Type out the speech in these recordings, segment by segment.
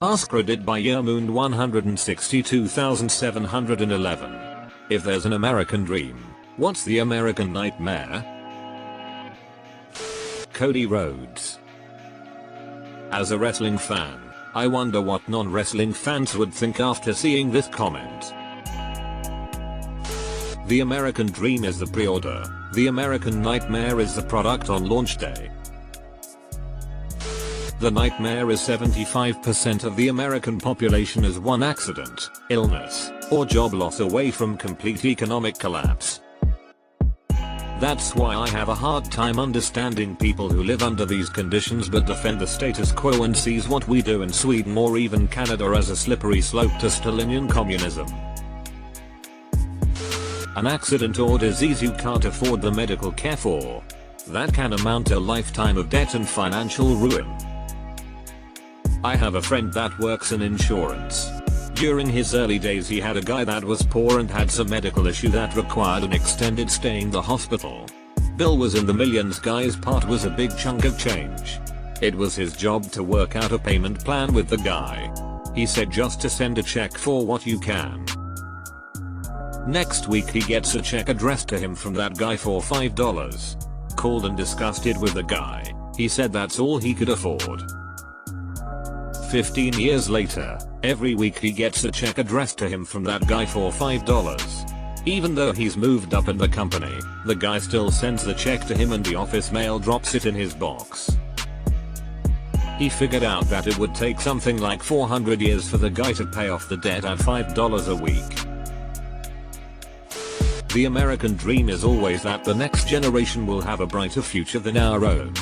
AskReddit by Yearmoon 162711. If there's an American dream, what's the American nightmare? Cody Rhodes. As a wrestling fan, I wonder what non-wrestling fans would think after seeing this comment. The American dream is the pre-order, the American nightmare is the product on launch day. The nightmare is 75% of the American population is one accident, illness, or job loss away from complete economic collapse. That's why I have a hard time understanding people who live under these conditions but defend the status quo and sees what we do in Sweden or even Canada as a slippery slope to Stalinian communism. An accident or disease you can't afford the medical care for. That can amount to a lifetime of debt and financial ruin. I have a friend that works in insurance. During his early days he had a guy that was poor and had some medical issue that required an extended stay in the hospital. Bill was in the millions, guy's part was a big chunk of change. It was his job to work out a payment plan with the guy. He said just to send a check for what you can. Next week he gets a check addressed to him from that guy for $5. Called and discussed it with the guy. He said that's all he could afford. 15 years later, every week he gets a check addressed to him from that guy for $5. Even though he's moved up in the company, the guy still sends the check to him and the office mail drops it in his box. He figured out that it would take something like 400 years for the guy to pay off the debt at $5 a week. The American dream is always that the next generation will have a brighter future than our own.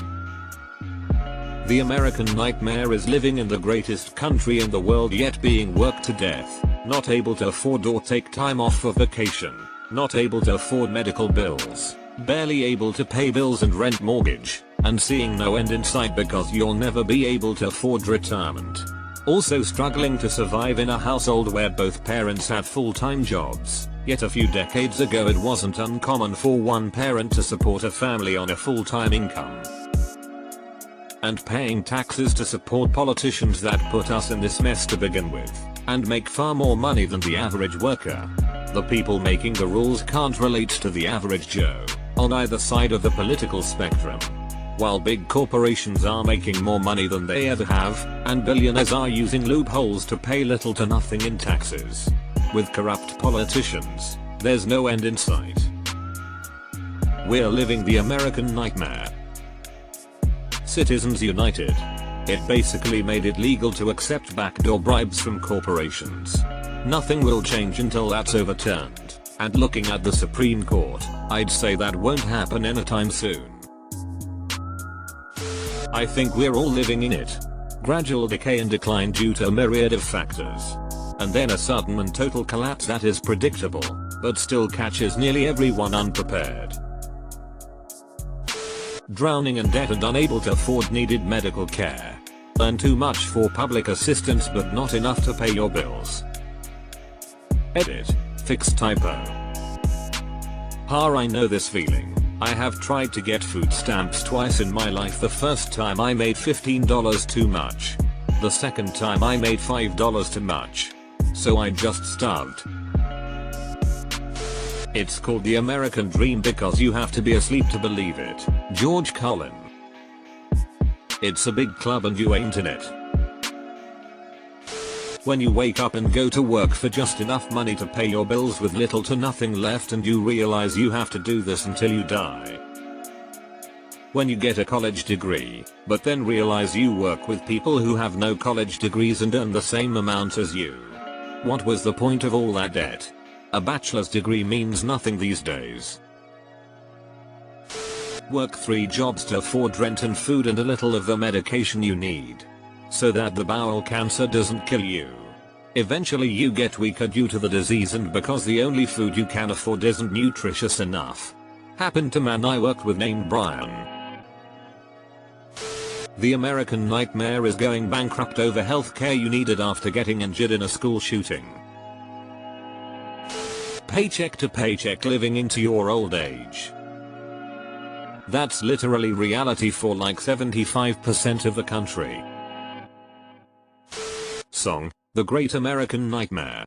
The American nightmare is living in the greatest country in the world yet being worked to death, not able to afford or take time off for vacation, not able to afford medical bills, barely able to pay bills and rent mortgage, and seeing no end in sight because you'll never be able to afford retirement. Also struggling to survive in a household where both parents have full-time jobs, yet a few decades ago it wasn't uncommon for one parent to support a family on a full-time income. And paying taxes to support politicians that put us in this mess to begin with, and make far more money than the average worker. The people making the rules can't relate to the average Joe, on either side of the political spectrum. While big corporations are making more money than they ever have, and billionaires are using loopholes to pay little to nothing in taxes. With corrupt politicians, there's no end in sight. We're living the American nightmare. Citizens United. It basically made it legal to accept backdoor bribes from corporations. Nothing will change until that's overturned, and looking at the Supreme Court, I'd say that won't happen anytime soon. I think we're all living in it. Gradual decay and decline due to a myriad of factors. And then a sudden and total collapse that is predictable, but still catches nearly everyone unprepared. Drowning in debt and unable to afford needed medical care. Earn too much for public assistance but not enough to pay your bills. Edit. Fix typo. I know this feeling. I have tried to get food stamps twice in my life. The first time I made $15 too much. The second time I made $5 too much. So I just starved. It's called the American dream because you have to be asleep to believe it. George Carlin. It's a big club and you ain't in it. When you wake up and go to work for just enough money to pay your bills with little to nothing left and you realize you have to do this until you die. When you get a college degree, but then realize you work with people who have no college degrees and earn the same amount as you. What was the point of all that debt? A bachelor's degree means nothing these days. Work 3 jobs to afford rent and food and a little of the medication you need. So that the bowel cancer doesn't kill you. Eventually you get weaker due to the disease and because the only food you can afford isn't nutritious enough. Happened to man I worked with named Brian. The American nightmare is going bankrupt over healthcare you needed after getting injured in a school shooting. Paycheck to paycheck living into your old age. That's literally reality for like 75% of the country. song, The Great American Nightmare.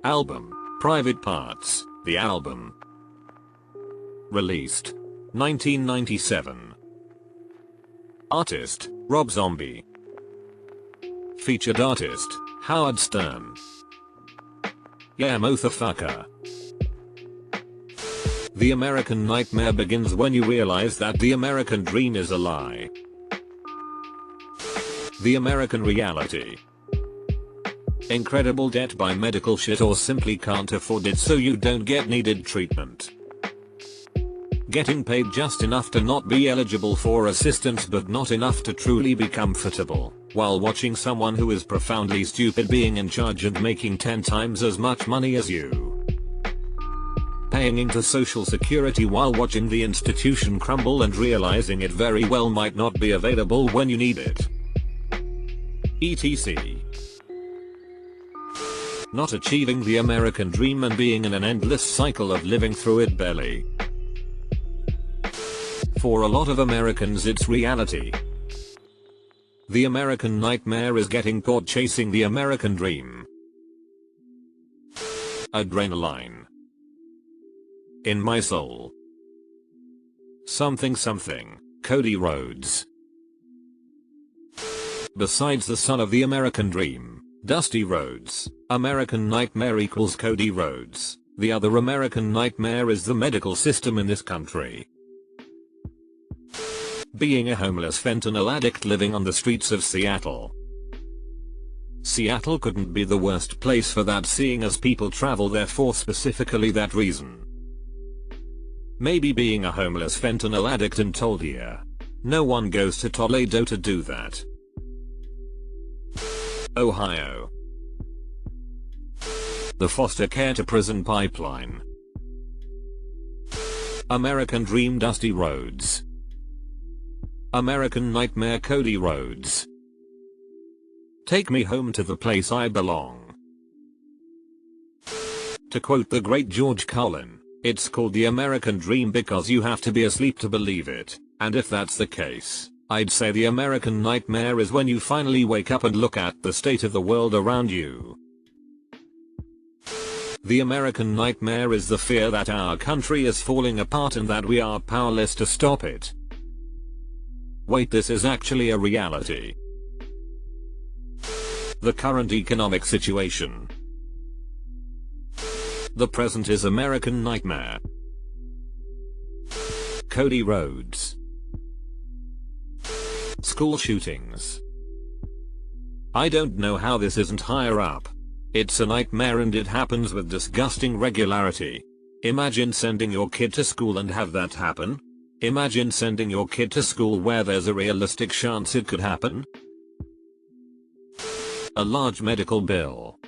Album, Private Parts, the album. Released 1997. Artist, Rob Zombie. Featured artist, Howard Stern. Yeah, motherfucker. The American Nightmare begins when you realize that the American dream is a lie. The American reality. Incredible debt by medical shit, or simply can't afford it so you don't get needed treatment. Getting paid just enough to not be eligible for assistance but not enough to truly be comfortable, while watching someone who is profoundly stupid being in charge and making 10 times as much money as you. Paying into social security while watching the institution crumble and realizing it very well might not be available when you need it. etc. Not achieving the American dream and being in an endless cycle of living through it barely. For a lot of Americans it's reality. The American nightmare is getting caught chasing the American dream. Adrenaline. In my soul. Something, Cody Rhodes. Besides the son of the American dream, Dusty Rhodes, American nightmare equals Cody Rhodes. The other American nightmare is the medical system in this country. Being a homeless fentanyl addict living on the streets of Seattle. Seattle couldn't be the worst place for that, seeing as people travel there for specifically that reason. Maybe being a homeless fentanyl addict in told here. No one goes to Toledo to do that. Ohio. The foster care to prison pipeline. American dream Dusty Rhodes. American nightmare Cody Rhodes. Take me home to the place I belong. To quote the great George Carlin, it's called the American dream because you have to be asleep to believe it, and if that's the case, I'd say the American nightmare is when you finally wake up and look at the state of the world around you. The American nightmare is the fear that our country is falling apart and that we are powerless to stop it. Wait, this is actually a reality. The current economic situation. The present is American nightmare. Cody Rhodes. School shootings. I don't know how this isn't higher up. It's a nightmare and it happens with disgusting regularity. Imagine sending your kid to school and have that happen. Imagine sending your kid to school where there's a realistic chance it could happen. A large medical bill.